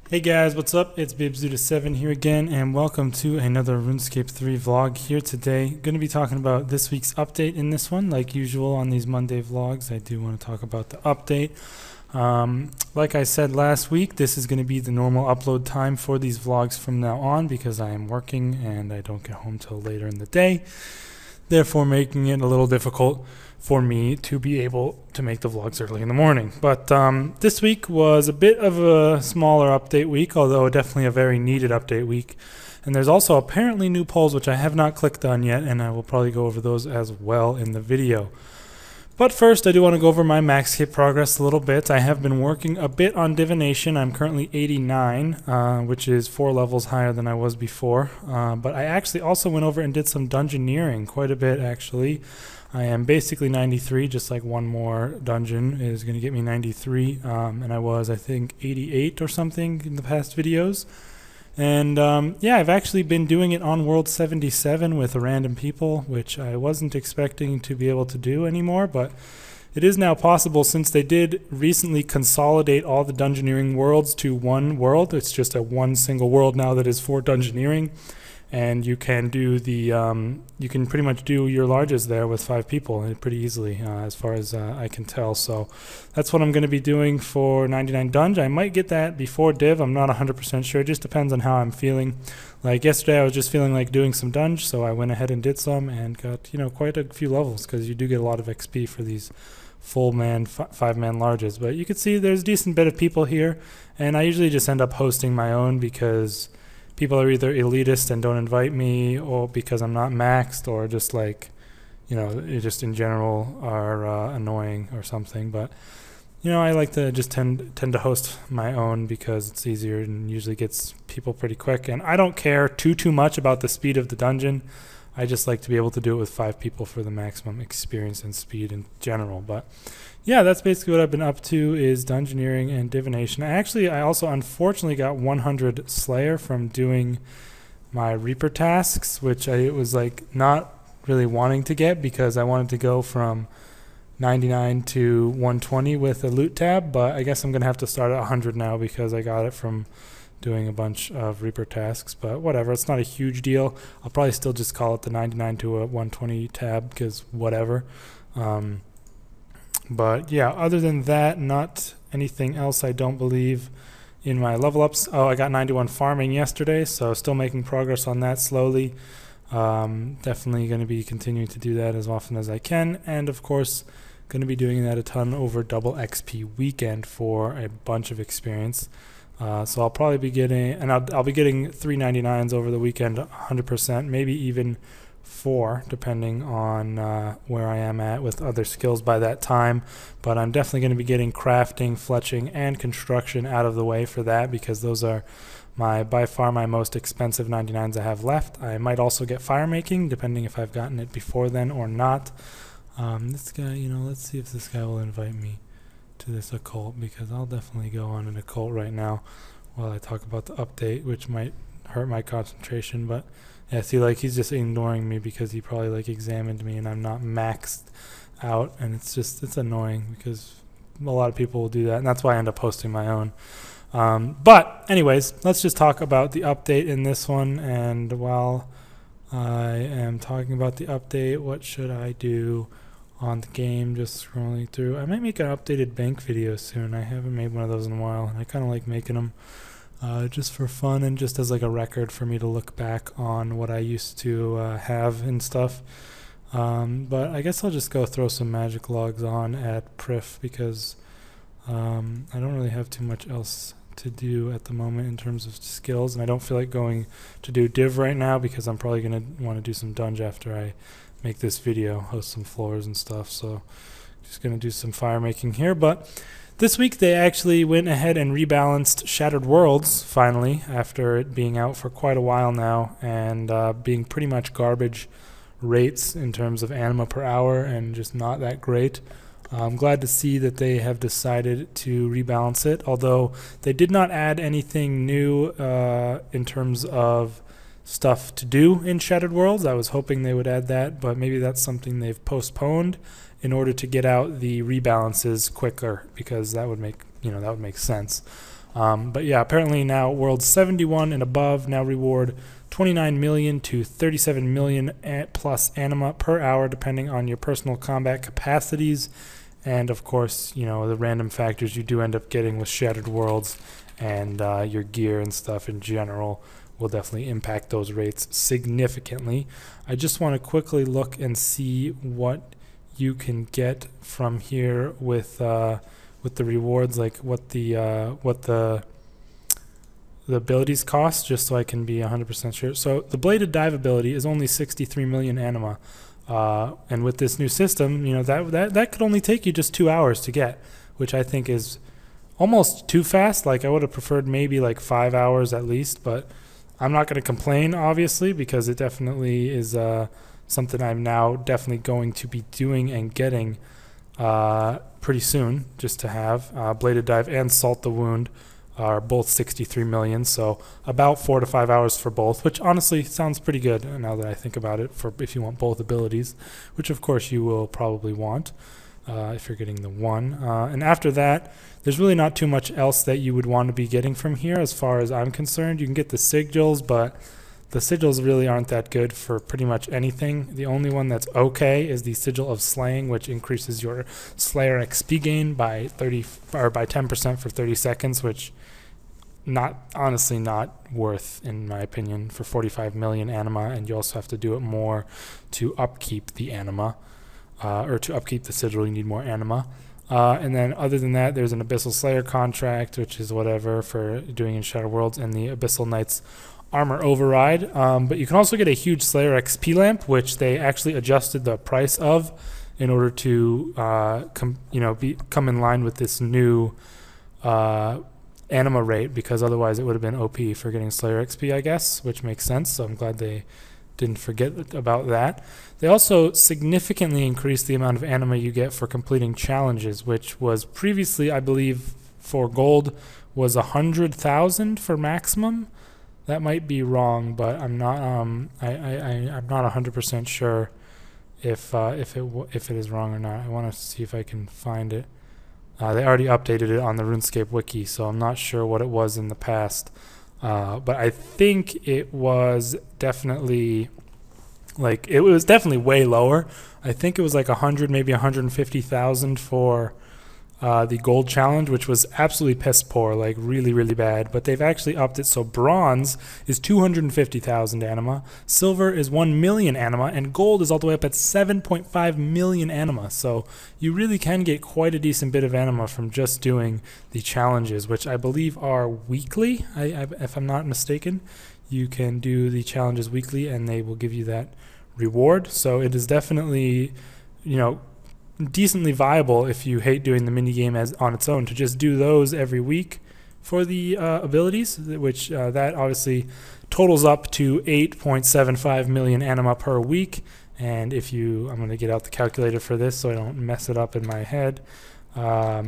Hey guys, what's up? It's BibZuda7 here again, and welcome to another RuneScape 3 vlog here today. Going to be talking about this week's update in this one. Like usual on these Monday vlogs, I do want to talk about the update. Like I said last week, this is going to be the normal upload time for these vlogs from now on because I am working and I don't get home till later in the day, therefore making it a little difficult for me to be able to make the vlogs early in the morning. But this week was a bit of a smaller update week, although definitely a very needed update week. And there's also apparently new polls which I have not clicked on yet, and I will probably go over those as well in the video. But first, I do want to go over my max hit progress a little bit. I have been working a bit on divination. I'm currently 89, which is 4 levels higher than I was before. But I actually also went over and did some dungeoneering, quite a bit actually. I am basically 93, just like one more dungeon is going to get me 93. And I was, I think, 88 or something in the past videos. And yeah, I've actually been doing it on World 77 with random people, which I wasn't expecting to be able to do anymore, but it is now possible since they did recently consolidate all the dungeoneering worlds to one world. It's just a one single world now that is for dungeoneering, and you can do the you can pretty much do your largest there with 5 people pretty easily, as far as I can tell. So that's what I'm going to be doing for 99 Dunge. I might get that before Div. I'm not 100% sure. It just depends on how I'm feeling. Like yesterday, I was just feeling like doing some Dunge, so I went ahead and did some and got, you know, quite a few levels because you do get a lot of XP for these full man 5-man larges. But you can see there's a decent bit of people here, and I usually just end up hosting my own because people are either elitist and don't invite me, or because I'm not maxed, or just like, you know, just in general are annoying or something. But you know, I like to just tend to host my own because it's easier and usually gets people pretty quick. And I don't care too much about the speed of the dungeon. I just like to be able to do it with 5 people for the maximum experience and speed in general. But yeah, that's basically what I've been up to, is dungeoneering and divination. I also unfortunately got 100 Slayer from doing my Reaper tasks, which I was like not really wanting to get because I wanted to go from 99 to 120 with a loot tab, but I guess I'm going to have to start at 100 now because I got it from doing a bunch of Reaper tasks. But whatever, it's not a huge deal. I'll probably still just call it the 99 to a 120 tab because whatever. But yeah, other than that, not anything else, I don't believe, in my level ups. Oh, I got 91 farming yesterday, so still making progress on that slowly. Definitely going to be continuing to do that as often as I can, and of course going to be doing that a ton over double XP weekend for a bunch of experience. So I'll probably be getting, and I'll be getting 399s over the weekend, 100%, maybe even 4, depending on where I am at with other skills by that time. But I'm definitely going to be getting crafting, fletching, and construction out of the way for that, because those are by far my most expensive 99s I have left. I might also get fire making, depending if I've gotten it before then or not. This guy, you know, let's see if this guy will invite me to this occult, because I'll definitely go on an occult right now while I talk about the update, which might hurt my concentration. But yeah, see, like, he's just ignoring me because he probably like examined me and I'm not maxed out, and it's annoying because a lot of people will do that, and that's why I end up posting my own. But anyways, let's just talk about the update in this one. And while I am talking about the update, what should I do on the game? Just scrolling through. I might make an updated bank video soon. I haven't made one of those in a while, and I kind of like making them just for fun and just as like a record for me to look back on what I used to have and stuff. But I guess I'll just go throw some magic logs on at Prif because I don't really have too much else to do at the moment in terms of skills, and I don't feel like going to do div right now because I'm probably going to want to do some dunge after I make this video, host some floors and stuff. So just going to do some fire making here. But this week they actually went ahead and rebalanced Shattered Worlds finally, after it being out for quite a while now and being pretty much garbage rates in terms of anima per hour and just not that great. I'm glad to see that they have decided to rebalance it, although they did not add anything new in terms of stuff to do in Shattered Worlds. I was hoping they would add that, but maybe that's something they've postponed in order to get out the rebalances quicker, because that would make sense. But yeah, apparently now worlds 71 and above now reward 29 million to 37 million plus anima per hour, depending on your personal combat capacities. And of course, you know, the random factors you do end up getting with Shattered Worlds and your gear and stuff in general will definitely impact those rates significantly. I just want to quickly look and see what you can get from here with the rewards, like what the abilities cost, just so I can be 100% sure. So the Bladed Dive ability is only 63 million anima, and with this new system, you know, that could only take you just 2 hours to get, which I think is almost too fast. Like, I would have preferred maybe like 5 hours at least, but I'm not going to complain, obviously, because it definitely is something I'm now definitely going to be doing and getting pretty soon, just to have. Bladed Dive and Salt the Wound are both 63 million, so about 4 to 5 hours for both, which honestly sounds pretty good now that I think about it, for if you want both abilities, which of course you will probably want if you're getting the one. And after that, there's really not too much else that you would want to be getting from here as far as I'm concerned. You can get the sigils, but the sigils really aren't that good for pretty much anything. The only one that's okay is the Sigil of Slaying, which increases your Slayer XP gain by 10% for 30 seconds, which honestly not worth, in my opinion, for 45 million anima, and you also have to do it more to upkeep the anima, or to upkeep the sigil you need more anima. And then other than that, there's an Abyssal Slayer contract, which is whatever for doing in Shadow Worlds, and the Abyssal Knight's Armor Override. But you can also get a huge Slayer XP lamp, which they actually adjusted the price of in order to come in line with this new anima rate, because otherwise it would have been OP for getting Slayer XP, I guess, which makes sense. So I'm glad they didn't forget about that. They also significantly increased the amount of anima you get for completing challenges, which was previously, I believe, for gold was 100,000 for maximum. That might be wrong, but I'm not I'm not 100% sure if it is wrong or not. I want to see if I can find it. They already updated it on the RuneScape wiki, so I'm not sure what it was in the past. But I think it was definitely way lower. I think it was like 100, maybe 150,000 for the gold challenge, which was absolutely piss poor, like really, really bad. But they've actually upped it, so bronze is 250,000 anima, silver is 1 million anima, and gold is all the way up at 7.5 million anima. So you really can get quite a decent bit of anima from just doing the challenges, which I believe are weekly. If I'm not mistaken, you can do the challenges weekly and they will give you that reward. So it is definitely, you know, decently viable if you hate doing the minigame as on its own, to just do those every week for the abilities, which that obviously totals up to 8.75 million anima per week. And if you, I'm going to get out the calculator for this so I don't mess it up in my head. Let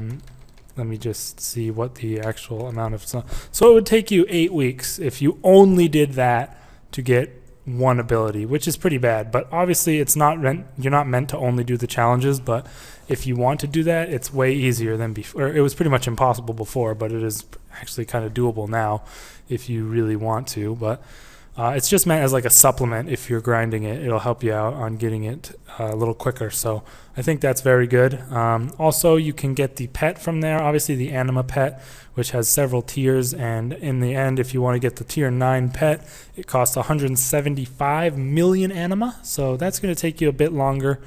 me just see what the actual amount of, so it would take you 8 weeks if you only did that to get one ability, which is pretty bad. But obviously it's not you're not meant to only do the challenges, but if you want to do that, it's way easier than before. It was pretty much impossible before, but it is actually kind of doable now if you really want to. But it's just meant as like a supplement. If you're grinding it, it'll help you out on getting it a little quicker. So I think that's very good. Also, you can get the pet from there, obviously the anima pet, which has several tiers, and in the end, if you want to get the tier 9 pet, it costs 175 million anima. So that's going to take you a bit longer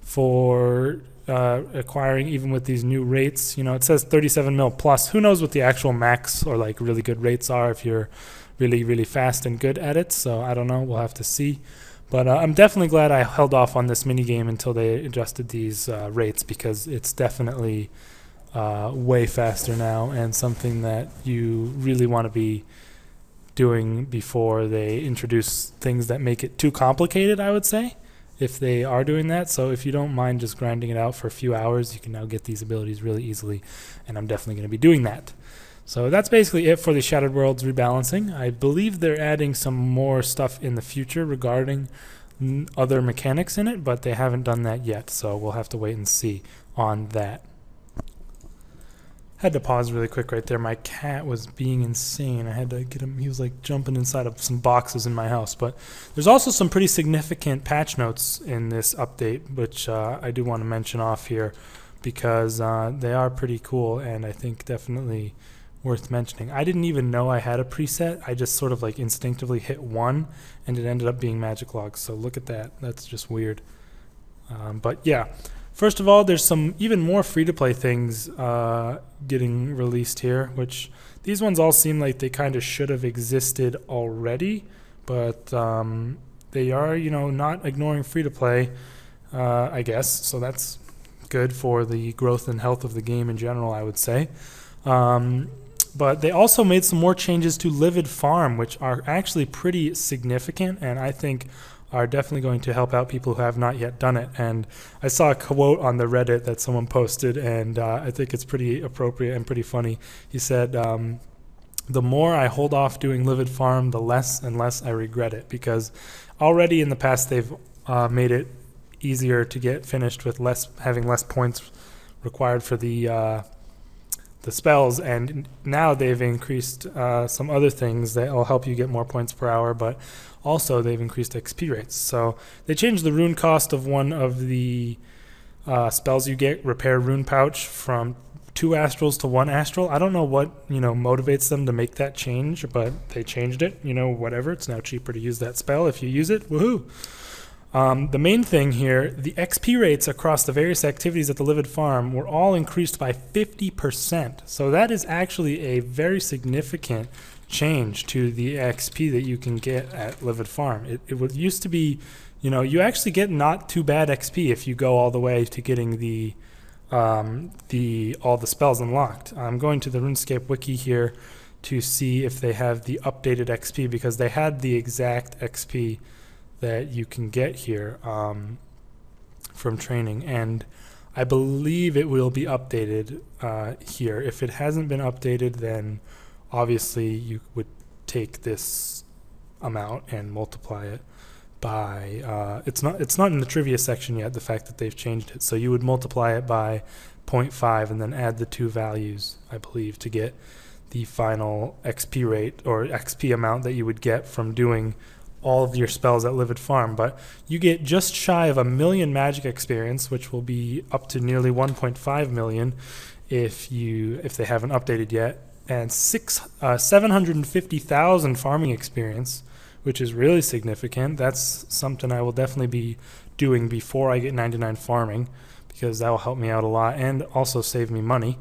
for acquiring, even with these new rates. You know, it says 37 mil plus. Who knows what the actual max or like really good rates are if you're really, really fast and good at it. So I don't know. We'll have to see. But I'm definitely glad I held off on this minigame until they adjusted these rates, because it's definitely way faster now and something that you really want to be doing before they introduce things that make it too complicated, I would say, if they are doing that. So if you don't mind just grinding it out for a few hours, you can now get these abilities really easily, and I'm definitely going to be doing that. So that's basically it for the Shattered Worlds rebalancing. I believe they're adding some more stuff in the future regarding other mechanics in it, but they haven't done that yet, so we'll have to wait and see on that. Had to pause really quick right there. My cat was being insane. I had to get him. He was like jumping inside of some boxes in my house. But there's also some pretty significant patch notes in this update, which I do want to mention off here because they are pretty cool and I think definitely worth mentioning. I didn't even know I had a preset. I just sort of like instinctively hit 1 and it ended up being magic logs. So look at that. That's just weird. But yeah. First of all, there's some even more free-to-play things getting released here, which these ones all seem like they kind of should have existed already, but they are, you know, not ignoring free-to-play, I guess, so that's good for the growth and health of the game in general, I would say. But they also made some more changes to Livid Farm, which are actually pretty significant, and I think are definitely going to help out people who have not yet done it. And I saw a quote on the Reddit that someone posted, and I think it's pretty appropriate and pretty funny. He said, the more I hold off doing Livid Farm, the less and less I regret it, because already in the past they've made it easier to get finished with having less points required for the spells, and now they've increased some other things that will help you get more points per hour, but also they've increased XP rates. So they changed the rune cost of one of the spells you get, Repair Rune Pouch, from 2 astrals to 1 astral. I don't know what, you know, motivates them to make that change, but they changed it. You know, whatever. It's now cheaper to use that spell if you use it. Woohoo! The main thing here, the XP rates across the various activities at the Livid Farm were all increased by 50%. So that is actually a very significant change to the XP that you can get at Livid Farm. It used to be, you know, you actually get not too bad XP if you go all the way to getting all the spells unlocked. I'm going to the RuneScape wiki here to see if they have the updated XP, because they had the exact XP that you can get here from training, and I believe it will be updated here. If it hasn't been updated, then obviously you would take this amount and multiply it by it's not in the trivia section yet, the fact that they've changed it. So you would multiply it by 0.5 and then add the 2 values, I believe, to get the final XP rate or XP amount that you would get from doing all of your spells at Livid Farm. But you get just shy of 1 million magic experience, which will be up to nearly 1.5 million if they haven't updated yet, and 750,000 farming experience, which is really significant. That's something I will definitely be doing before I get 99 farming, because that will help me out a lot and also save me money.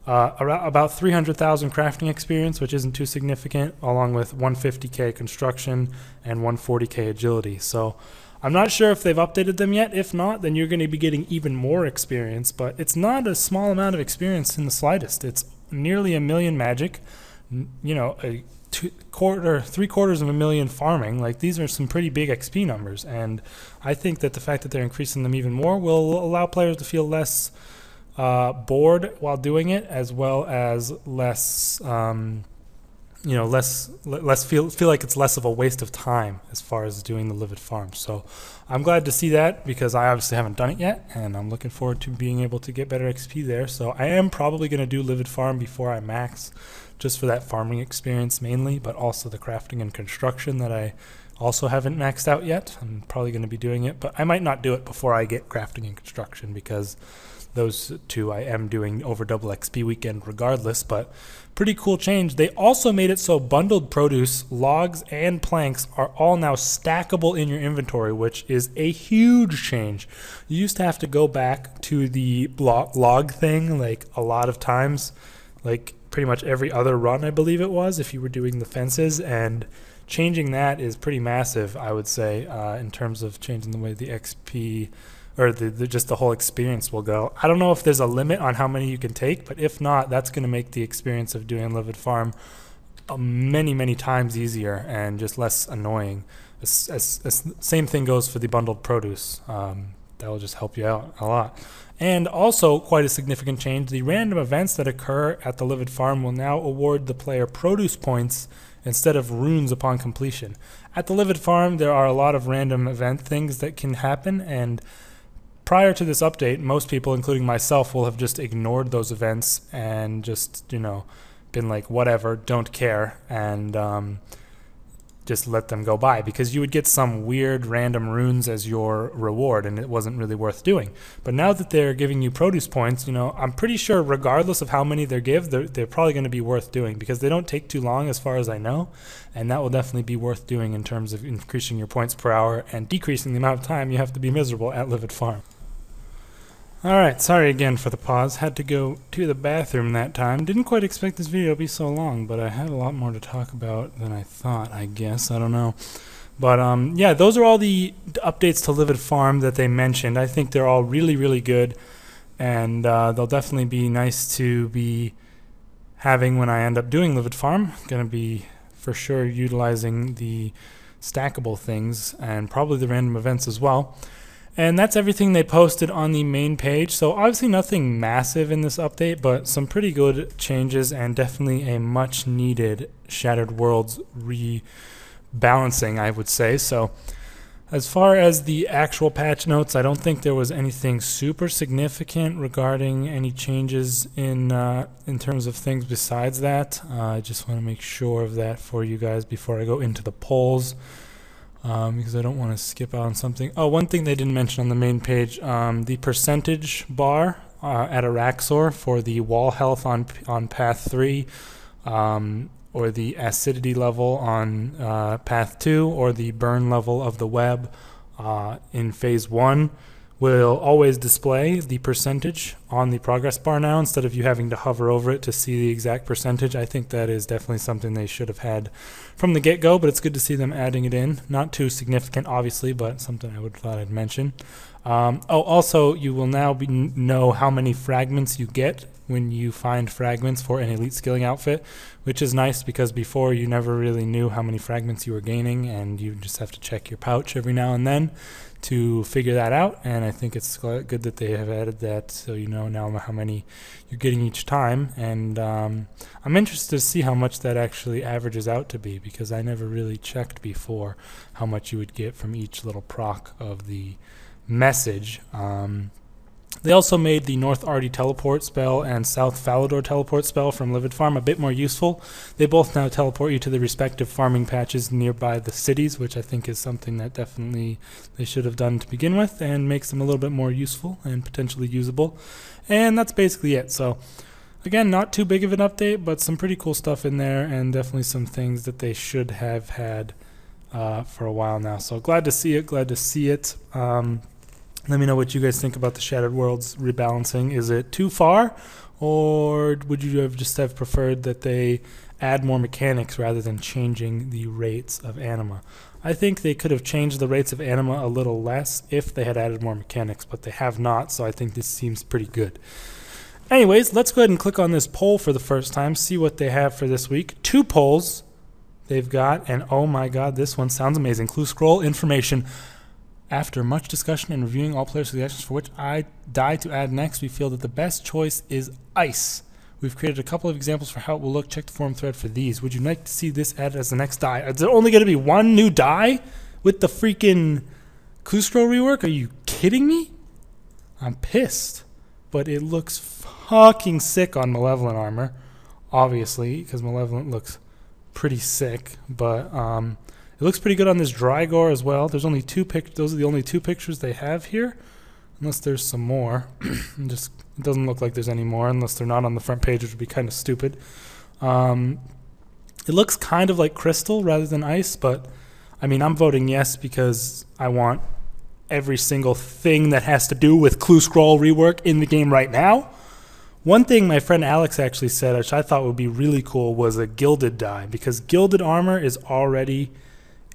About 300,000 crafting experience, which isn't too significant, along with 150k construction and 140k agility. So I'm not sure if they've updated them yet. If not, then you're going to be getting even more experience, but it's not a small amount of experience in the slightest. It's nearly 1 million magic, you know, 3/4 of a million farming. Like, these are some pretty big XP numbers, and I think that the fact that they're increasing them even more will allow players to feel less bored while doing it, as well as less feel like it's less of a waste of time as far as doing the Livid Farm. So I'm glad to see that, because I obviously haven't done it yet, and I'm looking forward to being able to get better XP there. So I am probably going to do Livid Farm before I max, just for that farming experience mainly, but also the crafting and construction that I also haven't maxed out yet. I'm probably going to be doing it, but I might not do it before I get crafting and construction, because those two I am doing over double XP weekend regardless. But pretty cool change. They also made it so bundled produce, logs, and planks are all now stackable in your inventory, which is a huge change. You used to have to go back to the log thing like a lot of times, like pretty much every other run, I believe it was, if you were doing the fences, and changing that is pretty massive, I would say, in terms of changing the way the XP or just the whole experience will go. I don't know if there's a limit on how many you can take, but if not, that's going to make the experience of doing Livid Farm many, many times easier and just less annoying. Same thing goes for the bundled produce. That will just help you out a lot. And also, quite a significant change, the random events that occur at the Livid Farm will now award the player produce points instead of runes upon completion. At the Livid Farm, there are a lot of random event things that can happen, and prior to this update, most people, including myself, will have just ignored those events and just, been like, whatever, don't care, and just let them go by, because you would get some weird random runes as your reward, and it wasn't really worth doing. But now that they're giving you produce points, I'm pretty sure regardless of how many they give, they're probably going to be worth doing, because they don't take too long as far as I know, and that will definitely be worth doing in terms of increasing your points per hour and decreasing the amount of time you have to be miserable at Livid Farm. Alright, sorry again for the pause. Had to go to the bathroom that time. Didn't quite expect this video to be so long, but I had a lot more to talk about than I thought, I guess. I don't know. But yeah, those are all the updates to Livid Farm that they mentioned. I think they're all really, really good, and they'll definitely be nice to be having when I end up doing Livid Farm. Going to be for sure utilizing the stackable things and probably the random events as well. And that's everything they posted on the main page. So obviously nothing massive in this update, but some pretty good changes and definitely a much needed Shattered Worlds rebalancing, I would say. So as far as the actual patch notes, I don't think there was anything super significant regarding any changes in terms of things besides that. I just want to make sure of that for you guys before I go into the polls. Because I don't want to skip out on something. Oh, one thing they didn't mention on the main page, the percentage bar at Araxor for the wall health on Path 3, or the acidity level on Path 2, or the burn level of the web in Phase 1 will always display the percentage on the progress bar now, instead of you having to hover over it to see the exact percentage. I think that is definitely something they should have had from the get-go, but it's good to see them adding it in. Not too significant, obviously, but something I would thought I'd mention. Oh, also, you will now know how many fragments you get when you find fragments for an elite skilling outfit, which is nice, because before you never really knew how many fragments you were gaining, and you just have to check your pouch every now and then to figure that out. And I think it's good that they have added that, so you know now how many you're getting each time. And I'm interested to see how much that actually averages out to be, because I never really checked before how much you would get from each little proc of the message. They also made the North Arty teleport spell and South Falador teleport spell from Livid Farm a bit more useful. They both now teleport you to the respective farming patches nearby the cities, which I think is something that definitely they should have done to begin with, and makes them a little bit more useful and potentially usable. And that's basically it. So again, not too big of an update, but some pretty cool stuff in there, and definitely some things that they should have had for a while now. So glad to see it, glad to see it. Let me know what you guys think about the Shattered Worlds rebalancing. Is it too far, or would you have just have preferred that they add more mechanics rather than changing the rates of anima? I think they could have changed the rates of anima a little less if they had added more mechanics, but they have not, so I think this seems pretty good. Anyways, let's go ahead and click on this poll for the first time, see what they have for this week. 2 polls they've got, and oh my god, this one sounds amazing. Clue scroll information. After much discussion and reviewing all player suggestions for which I die to add next, we feel that the best choice is ice. We've created a couple of examples for how it will look. Check the forum thread for these. Would you like to see this added as the next die? Is there only going to be one new die with the freaking clue scroll rework? Are you kidding me? I'm pissed. But it looks fucking sick on Malevolent armor, obviously, because Malevolent looks pretty sick. But it looks pretty good on this Drygore as well. There's only 2 those are the only 2 pictures they have here, unless there's some more. It doesn't look like there's any more, unless they're not on the front page, which would be kind of stupid. It looks kind of like crystal rather than ice, but I mean, I'm voting yes because I want every single thing that has to do with Clue Scroll rework in the game right now. One thing my friend Alex actually said, which I thought would be really cool, was a gilded die, because gilded armor is already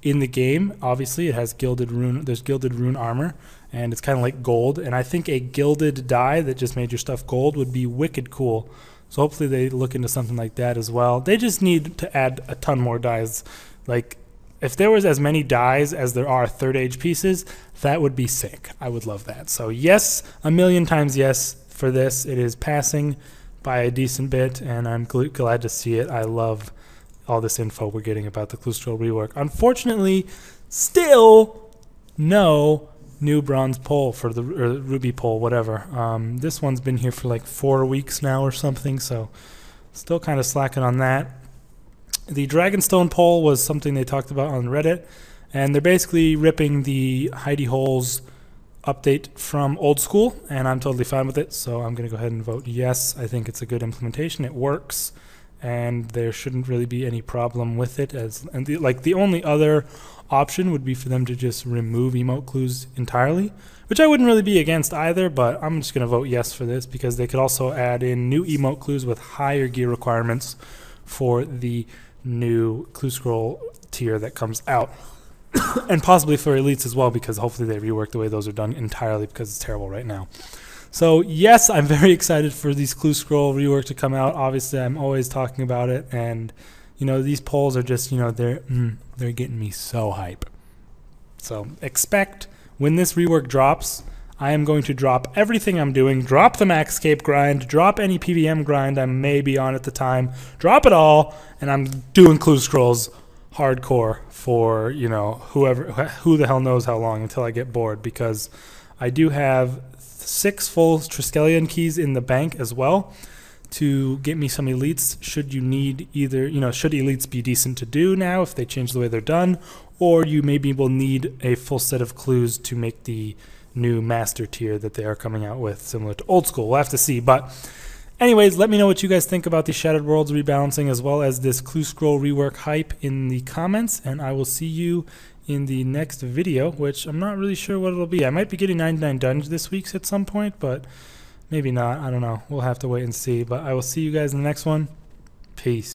in the game. Obviously it has gilded rune, there's gilded rune armor, and it's kind of like gold, and I think a gilded die that just made your stuff gold would be wicked cool. So hopefully they look into something like that as well. They just need to add a ton more dies. Like, if there was as many dies as there are third age pieces, that would be sick. I would love that. So yes, a million times yes for this. It is passing by a decent bit, and I'm glad to see it. I love all this info we're getting about the Clue Scroll rework. Unfortunately, still no new bronze pole for the or ruby pole, whatever. This one's been here for like 4 weeks now or something, so still kind of slacking on that. The Dragonstone pole was something they talked about on Reddit, and they're basically ripping the hidey holes update from old school, and I'm totally fine with it, so I'm going to go ahead and vote yes. I think it's a good implementation. It works, and there shouldn't really be any problem with it. The only other option would be for them to just remove emote clues entirely, which I wouldn't really be against either, but I'm just going to vote yes for this because they could also add in new emote clues with higher gear requirements for the new clue scroll tier that comes out. And possibly for elites as well, because hopefully they rework the way those are done entirely, because it's terrible right now. So yes, I'm very excited for these clue scroll rework to come out. Obviously, I'm always talking about it, and you know, these polls are just, you know, they're getting me so hype. So expect when this rework drops, I am going to drop everything I'm doing, drop the Maxscape grind, drop any PVM grind I may be on at the time, drop it all, and I'm doing clue scrolls hardcore for, you know, who the hell knows how long, until I get bored, because I do have 6 full Triskelion keys in the bank as well to get me some elites, should you need either, you know, should elites be decent to do now if they change the way they're done, or you maybe will need a full set of clues to make the new master tier that they are coming out with, similar to old school. We'll have to see. But anyways, let me know what you guys think about the Shattered Worlds rebalancing as well as this clue scroll rework hype in the comments, and I will see you in the next video, which I'm not really sure what it'll be. I might be getting 99 dungeons this week at some point, but maybe not. I don't know. We'll have to wait and see. But I will see you guys in the next one. Peace.